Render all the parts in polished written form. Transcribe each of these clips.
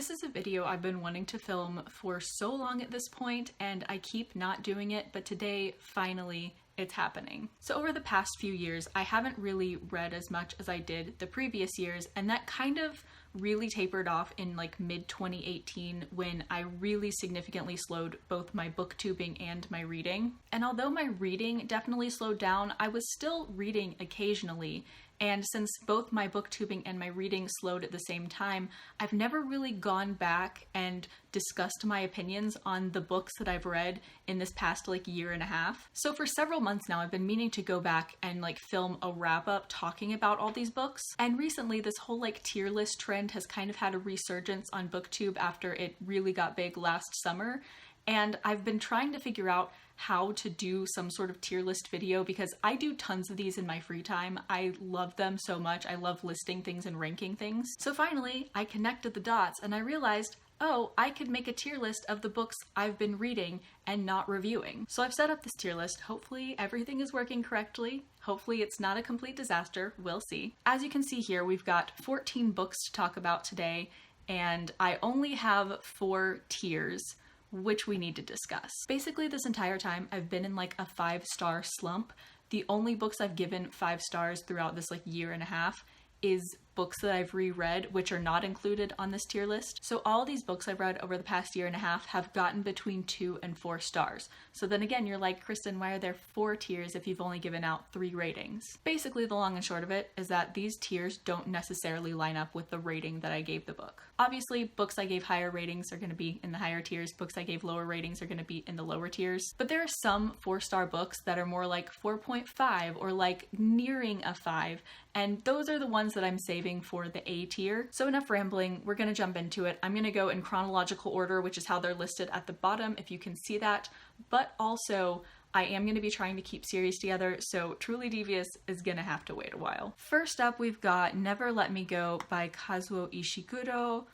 This is a video I've been wanting to film for so long at this point, and I keep not doing it, but today, finally, it's happening. So over the past few years, I haven't really read as much as I did the previous years, and that kind of really tapered off in like mid-2018 when I really significantly slowed both my booktubing and my reading. And although my reading definitely slowed down, I was still reading occasionally. And since both my booktubing and my reading slowed at the same time, I've never really gone back and discussed my opinions on the books that I've read in this past like year and a half. So for several months now, I've been meaning to go back and like film a wrap up talking about all these books. And recently this whole like tier list trend has kind of had a resurgence on BookTube after it really got big last summer. And I've been trying to figure out how to do some sort of tier list video because I do tons of these in my free time. I love them so much. I love listing things and ranking things. So finally, I connected the dots and I realized, oh, I could make a tier list of the books I've been reading and not reviewing. So I've set up this tier list. Hopefully everything is working correctly. Hopefully it's not a complete disaster. We'll see. As you can see here, we've got 14 books to talk about today, and I only have 4 tiers which we need to discuss. Basically, this entire time I've been in like a 5-star slump. The only books I've given 5 stars throughout this like year and a half is books that I've reread, which are not included on this tier list. So all these books I've read over the past year and a half have gotten between 2 and 4 stars. So then again, you're like, Kristen, why are there 4 tiers if you've only given out 3 ratings? Basically, the long and short of it is that these tiers don't necessarily line up with the rating that I gave the book. Obviously, books I gave higher ratings are going to be in the higher tiers. Books I gave lower ratings are going to be in the lower tiers. But there are some 4-star books that are more like 4.5 or like nearing a 5. And those are the ones that I'm saving for the A tier. So enough rambling, we're gonna jump into it. I'm gonna go in chronological order, which is how they're listed at the bottom, if you can see that. But also, I am gonna be trying to keep series together, so Truly Devious is gonna have to wait a while. First up, we've got Never Let Me Go by Kazuo Ishiguro.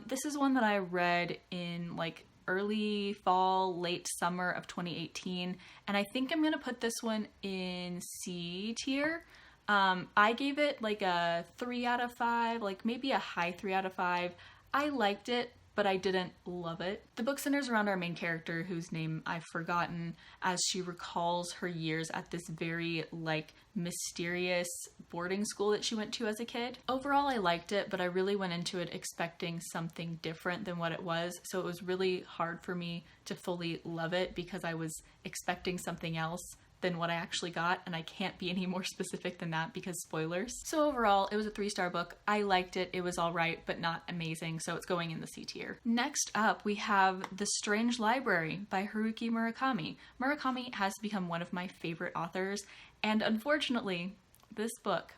This is one that I read in like early fall, late summer of 2018, and I think I'm gonna put this one in C tier. I gave it like a 3 out of 5, like maybe a high 3 out of 5. I liked it, but I didn't love it. The book centers around our main character, whose name I've forgotten, as she recalls her years at this very like mysterious boarding school that she went to as a kid. Overall, I liked it, but I really went into it expecting something different than what it was, so it was really hard for me to fully love it because I was expecting something else than what I actually got, and I can't be any more specific than that because spoilers. So overall, it was a 3-star book. I liked it. It was all right, but not amazing, so it's going in the C tier. Next up, we have The Strange Library by Haruki Murakami. Murakami has become one of my favorite authors, and unfortunately, this book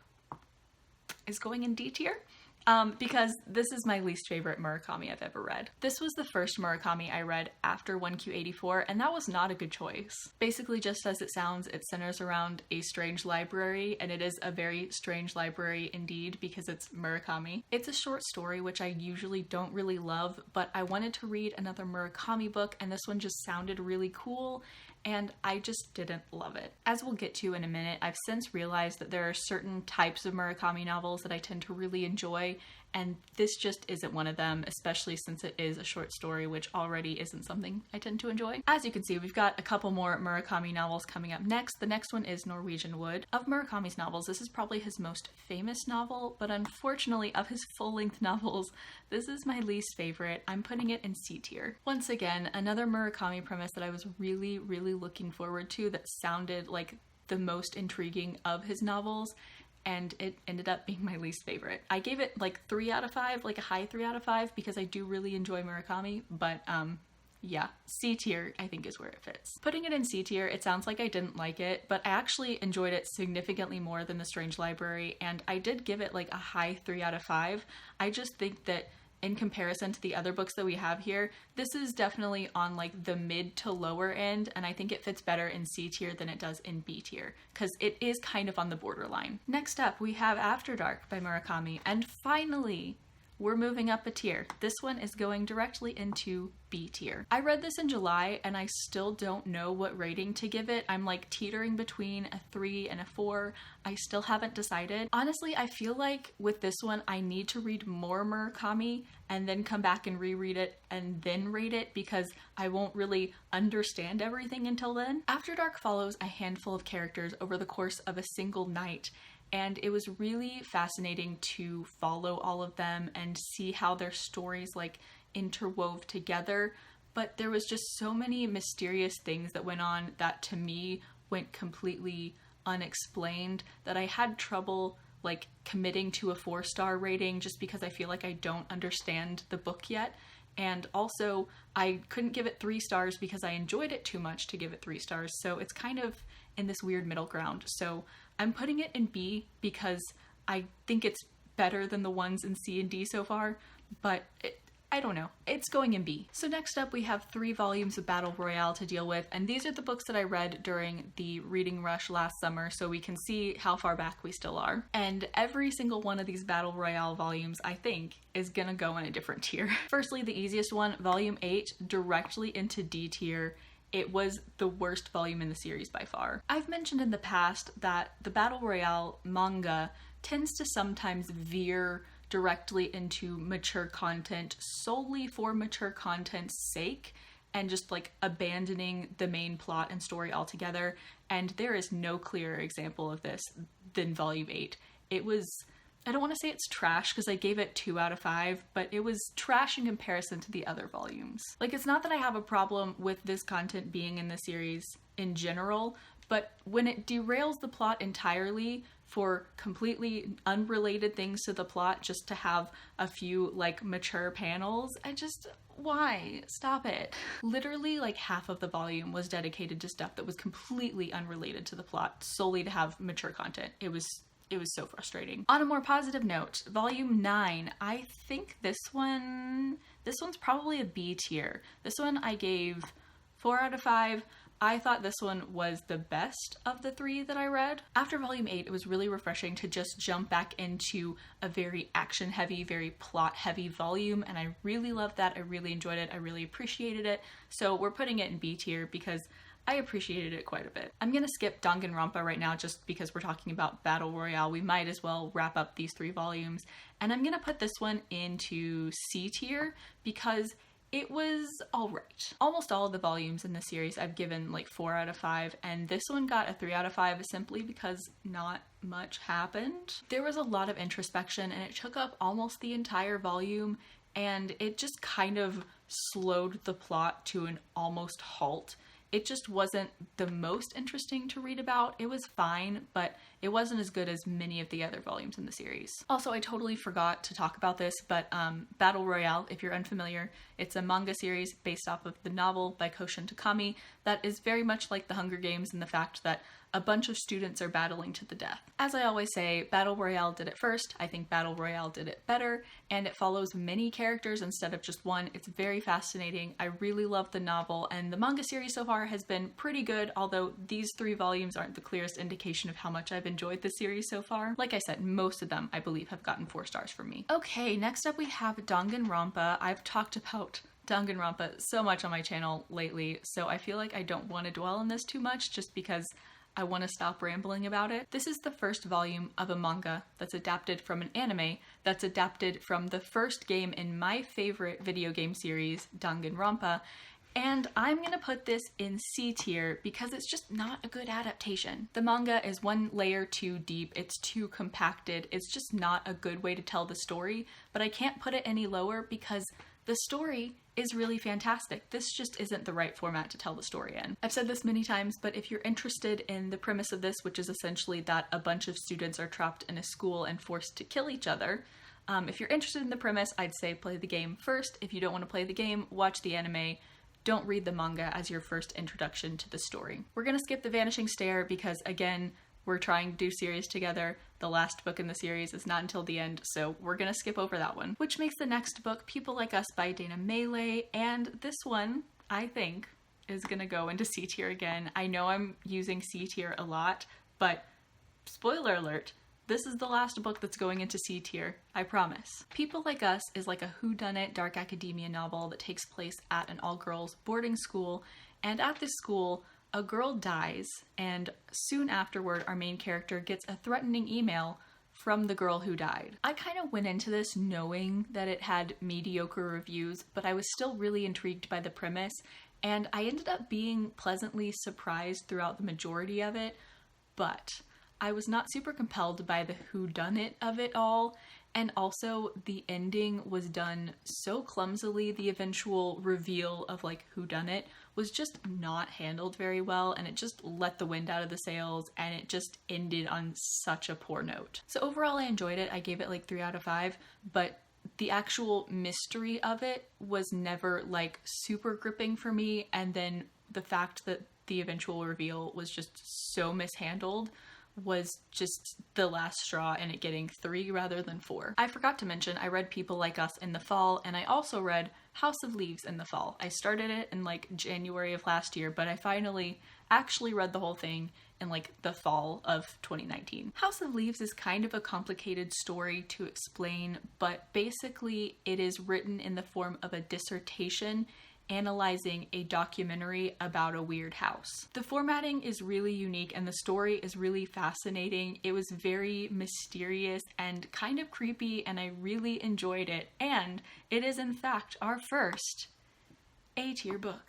is going in D tier. Because this is my least favorite Murakami I've ever read. This was the first Murakami I read after 1Q84, and that was not a good choice. Basically, just as it sounds, it centers around a strange library, and it is a very strange library indeed because it's Murakami. It's a short story, which I usually don't really love, but I wanted to read another Murakami book, and this one just sounded really cool, and I just didn't love it. As we'll get to in a minute, I've since realized that there are certain types of Murakami novels that I tend to really enjoy, and this just isn't one of them, especially since it is a short story, which already isn't something I tend to enjoy. As you can see, we've got a couple more Murakami novels coming up next. The next one is Norwegian Wood. Of Murakami's novels, this is probably his most famous novel, but unfortunately, of his full-length novels, this is my least favorite. I'm putting it in C tier. Once again, another Murakami premise that I was really, really looking forward to that sounded like the most intriguing of his novels, and it ended up being my least favorite. I gave it like 3 out of 5, like a high 3 out of 5, because I do really enjoy Murakami, but yeah, C tier I think is where it fits. Putting it in C tier, it sounds like I didn't like it, but I actually enjoyed it significantly more than The Strange Library, and I did give it like a high 3 out of 5. I just think that in comparison to the other books that we have here, this is definitely on like the mid to lower end, and I think it fits better in C tier than it does in B tier, because it is kind of on the borderline. Next up, we have After Dark by Murakami, and finally, we're moving up a tier. This one is going directly into B tier. I read this in July and I still don't know what rating to give it. I'm like teetering between a 3 and a 4. I still haven't decided. Honestly, I feel like with this one, I need to read more Murakami and then come back and reread it and then rate it because I won't really understand everything until then. After Dark follows a handful of characters over the course of a single night, and it was really fascinating to follow all of them and see how their stories like interwove together. But there was just so many mysterious things that went on that to me went completely unexplained that I had trouble like committing to a 4-star rating just because I feel like I don't understand the book yet. And also I couldn't give it 3 stars because I enjoyed it too much to give it 3 stars. So it's kind of in this weird middle ground. So I'm putting it in B because I think it's better than the ones in C and D so far, but I don't know. It's going in B. So next up we have 3 volumes of Battle Royale to deal with, and these are the books that I read during the reading rush last summer, so we can see how far back we still are. And every single one of these Battle Royale volumes, I think, is gonna go in a different tier. Firstly, the easiest one, volume 8, directly into D tier. It was the worst volume in the series by far. I've mentioned in the past that the Battle Royale manga tends to sometimes veer directly into mature content solely for mature content's sake and just like abandoning the main plot and story altogether. And there is no clearer example of this than volume 8. It was, I don't want to say it's trash because I gave it 2 out of 5, but it was trash in comparison to the other volumes. Like, it's not that I have a problem with this content being in the series in general, but when it derails the plot entirely for completely unrelated things to the plot just to have a few like mature panels, why? Stop it. Literally like half of the volume was dedicated to stuff that was completely unrelated to the plot solely to have mature content. It was so frustrating. On a more positive note, volume 9, I think this one's probably a B tier. This one I gave 4 out of 5. I thought this one was the best of the 3 that I read. After volume 8, it was really refreshing to just jump back into a very action heavy, very plot heavy volume, and I really loved that. I really enjoyed it. I really appreciated it. So we're putting it in B tier because I appreciated it quite a bit. I'm gonna skip Danganronpa right now just because we're talking about Battle Royale. We might as well wrap up these 3 volumes. And I'm gonna put this one into C tier because it was alright. Almost all of the volumes in the series I've given like 4 out of 5, and this one got a 3 out of 5 simply because not much happened. There was a lot of introspection and it took up almost the entire volume, and it just kind of slowed the plot to an almost halt. It just wasn't the most interesting to read about. It was fine, but it wasn't as good as many of the other volumes in the series. Also, I totally forgot to talk about this, but Battle Royale, if you're unfamiliar, it's a manga series based off of the novel by Koshin Takami that is very much like The Hunger Games in the fact that a bunch of students are battling to the death. As I always say, Battle Royale did it first. I think Battle Royale did it better, and it follows many characters instead of just one. It's very fascinating. I really love the novel, and the manga series so far has been pretty good, although these 3 volumes aren't the clearest indication of how much I've enjoyed the series so far. Like I said, most of them, I believe, have gotten 4 stars from me. Okay, next up we have Danganronpa. I've talked about Danganronpa so much on my channel lately, so I feel like I don't want to dwell on this too much just because I want to stop rambling about it. This is the first volume of a manga that's adapted from an anime that's adapted from the first game in my favorite video game series, Danganronpa, and I'm gonna put this in C tier because it's just not a good adaptation. The manga is 1 layer too deep, it's too compacted, it's just not a good way to tell the story, but I can't put it any lower because the story is really fantastic. This just isn't the right format to tell the story in. I've said this many times, but if you're interested in the premise of this, which is essentially that a bunch of students are trapped in a school and forced to kill each other, if you're interested in the premise, I'd say play the game first. If you don't want to play the game, watch the anime. Don't read the manga as your first introduction to the story. We're gonna skip The Vanishing Stair because, again, we're trying to do series together. The last book in the series is not until the end, so we're gonna skip over that one. Which makes the next book People Like Us by Dana Mele, and this one, I think, is gonna go into C tier again. I know I'm using C tier a lot, but spoiler alert, This is the last book that's going into C tier, I promise. People Like Us is like a whodunit dark academia novel that takes place at an all-girls boarding school, and at this school, a girl dies, and soon afterward, our main character gets a threatening email from the girl who died. I kind of went into this knowing that it had mediocre reviews, but I was still really intrigued by the premise, and I ended up being pleasantly surprised throughout the majority of it, but I was not super compelled by the whodunit of it all, and also the ending was done so clumsily. The eventual reveal of like whodunit was just not handled very well, and it just let the wind out of the sails, and it just ended on such a poor note. So overall I enjoyed it. I gave it like 3 out of 5, but the actual mystery of it was never like super gripping for me, and then the fact that the eventual reveal was just so mishandled was just the last straw in it getting 3 rather than 4. I forgot to mention I read People Like Us in the fall, and I also read House of Leaves in the fall. I started it in like January of last year, but I finally actually read the whole thing in like the fall of 2019. House of Leaves is kind of a complicated story to explain, but basically it is written in the form of a dissertation analyzing a documentary about a weird house. The formatting is really unique and the story is really fascinating. It was very mysterious and kind of creepy, and I really enjoyed it. And it is in fact our first A-tier book.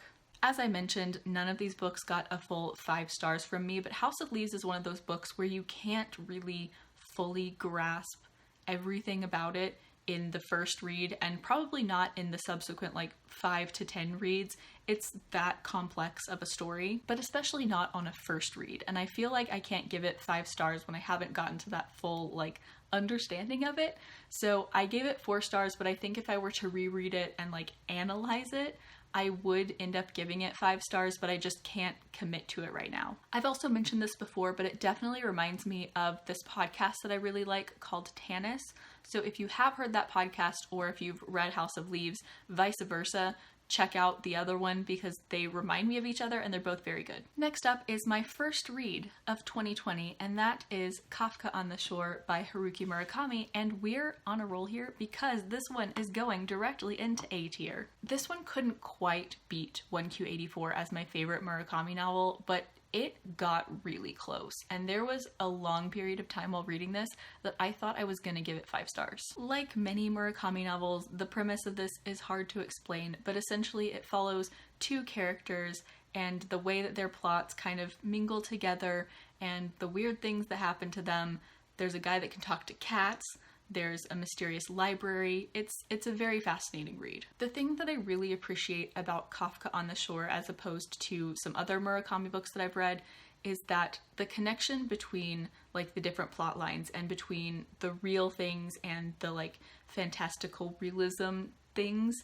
As I mentioned, none of these books got a full 5 stars from me, but House of Leaves is one of those books where you can't really fully grasp everything about it in the first read, and probably not in the subsequent like 5 to 10 reads. It's that complex of a story, but especially not on a first read. And I feel like I can't give it 5 stars when I haven't gotten to that full like understanding of it. So I gave it 4 stars, but I think if I were to reread it and like analyze it, I would end up giving it 5 stars, but I just can't commit to it right now. I've also mentioned this before, but it definitely reminds me of this podcast that I really like called Tanis. So if you have heard that podcast, or if you've read House of Leaves, vice versa, check out the other one because they remind me of each other and they're both very good. Next up is my first read of 2020, and that is Kafka on the Shore by Haruki Murakami, and we're on a roll here because this one is going directly into A tier. This one couldn't quite beat 1Q84 as my favorite Murakami novel, but it got really close, and there was a long period of time while reading this that I thought I was gonna give it 5 stars. Like many Murakami novels, the premise of this is hard to explain, but essentially it follows 2 characters and the way that their plots kind of mingle together and the weird things that happen to them. There's a guy that can talk to cats. There's a mysterious library. It's a very fascinating read. The thing that I really appreciate about Kafka on the Shore as opposed to some other Murakami books that I've read is that the connection between like the different plot lines and between the real things and the like fantastical realism things,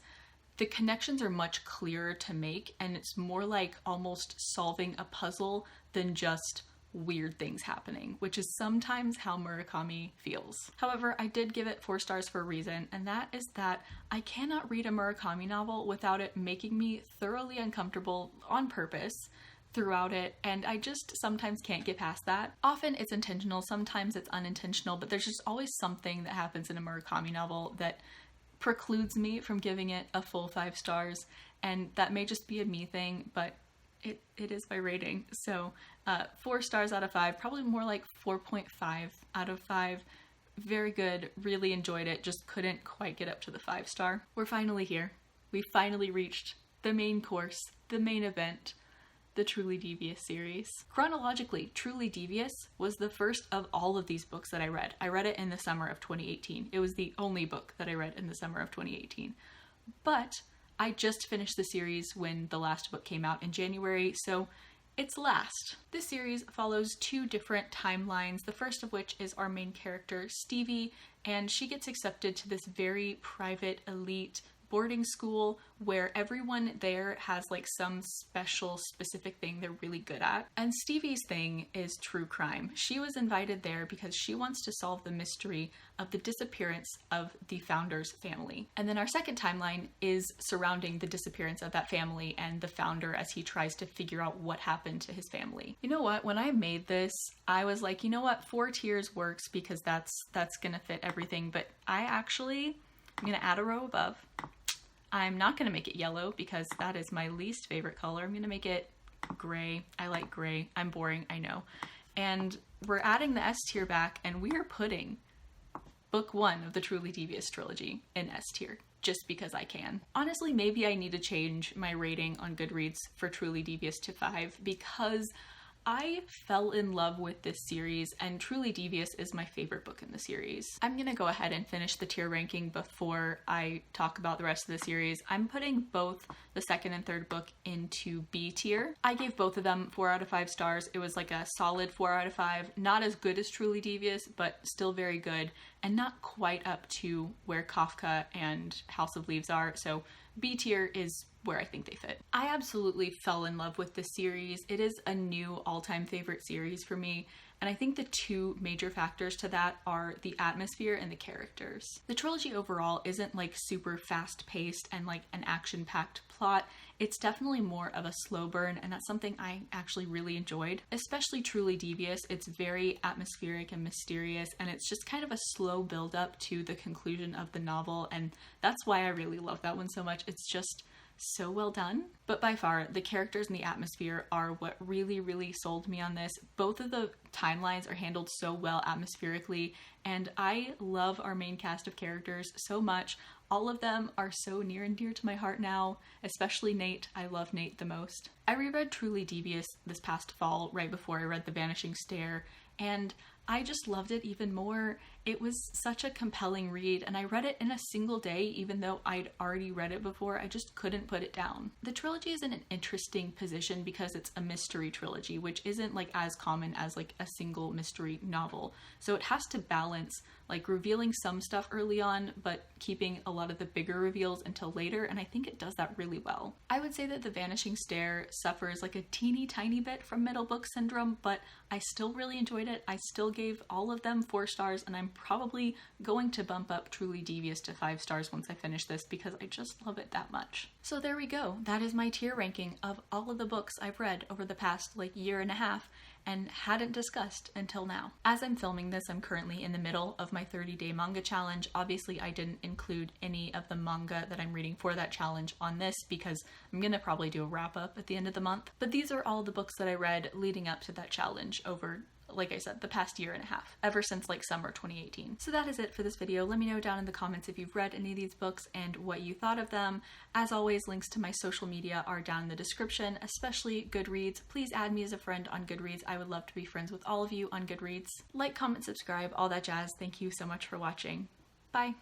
the connections are much clearer to make, and it's more like almost solving a puzzle than just weird things happening, which is sometimes how Murakami feels. However, I did give it 4 stars for a reason, and that is that I cannot read a Murakami novel without it making me thoroughly uncomfortable on purpose throughout it, and I just sometimes can't get past that. Often it's intentional, sometimes it's unintentional, but there's just always something that happens in a Murakami novel that precludes me from giving it a full 5 stars, and that may just be a me thing, but it is my rating. So 4 stars out of 5, probably more like 4.5 out of 5. Very good, really enjoyed it, just couldn't quite get up to the 5 star. We're finally here. We finally reached the main course, the main event, the Truly Devious series. Chronologically, Truly Devious was the first of all of these books that I read. I read it in the summer of 2018. It was the only book that I read in the summer of 2018. But I just finished the series when the last book came out in January, so it's last. This series follows 2 different timelines, the first of which is our main character, Stevie, and she gets accepted to this very private, elite boarding school where everyone there has like some specific thing they're really good at. And Stevie's thing is true crime. She was invited there because she wants to solve the mystery of the disappearance of the founder's family. And then our second timeline is surrounding the disappearance of that family and the founder as he tries to figure out what happened to his family. You know what? When I made this, I was like, you know what? 4 tiers works because that's gonna fit everything. But I'm gonna add a row above. I'm not gonna make it yellow because that is my least favorite color. I'm gonna make it gray. I like gray. I'm boring, I know. And we're adding the S tier back, and we are putting book 1 of the Truly Devious trilogy in S tier, just because I can. Honestly, maybe I need to change my rating on Goodreads for Truly Devious to 5 because I fell in love with this series, and Truly Devious is my favorite book in the series. I'm gonna go ahead and finish the tier ranking before I talk about the rest of the series. I'm putting both the second and third book into B tier. I gave both of them 4 out of 5 stars. It was like a solid 4 out of 5. Not as good as Truly Devious, but still very good, and not quite up to where Kafka and House of Leaves are, so B tier is where I think they fit. I absolutely fell in love with this series. It is a new all-time favorite series for me, and I think the 2 major factors to that are the atmosphere and the characters. The trilogy overall isn't like super fast-paced and like an action-packed plot. It's definitely more of a slow burn, and that's something I actually really enjoyed. Especially Truly Devious, it's very atmospheric and mysterious, and it's just kind of a slow build-up to the conclusion of the novel, and that's why I really love that one so much. It's just so well done. But by far, the characters and the atmosphere are what really sold me on this. Both of the timelines are handled so well atmospherically, and I love our main cast of characters so much. All of them are so near and dear to my heart now, especially Nate. I love Nate the most. I reread Truly Devious this past fall, right before I read The Vanishing Stair, and I just loved it even more. It was such a compelling read, and I read it in a single day, even though I'd already read it before. I just couldn't put it down. The trilogy is in an interesting position because it's a mystery trilogy, which isn't like as common as like a single mystery novel. So it has to balance like revealing some stuff early on, but keeping a lot of the bigger reveals until later, and I think it does that really well. I would say that The Vanishing Stair suffers like a teeny tiny bit from middle book syndrome, but I still really enjoyed it. I still gave all of them 4 stars, and I'm probably going to bump up Truly Devious to 5 stars once I finish this because I just love it that much. So there we go. That is my tier ranking of all of the books I've read over the past like year and a half and hadn't discussed until now. As I'm filming this, I'm currently in the middle of my 30-day manga challenge. Obviously, I didn't include any of the manga that I'm reading for that challenge on this because I'm gonna probably do a wrap-up at the end of the month. But these are all the books that I read leading up to that challenge over, like I said, the past year and a half, ever since like summer 2018. So that is it for this video. Let me know down in the comments if you've read any of these books and what you thought of them. As always, links to my social media are down in the description, especially Goodreads. Please add me as a friend on Goodreads. I would love to be friends with all of you on Goodreads. Like, comment, subscribe, all that jazz. Thank you so much for watching. Bye.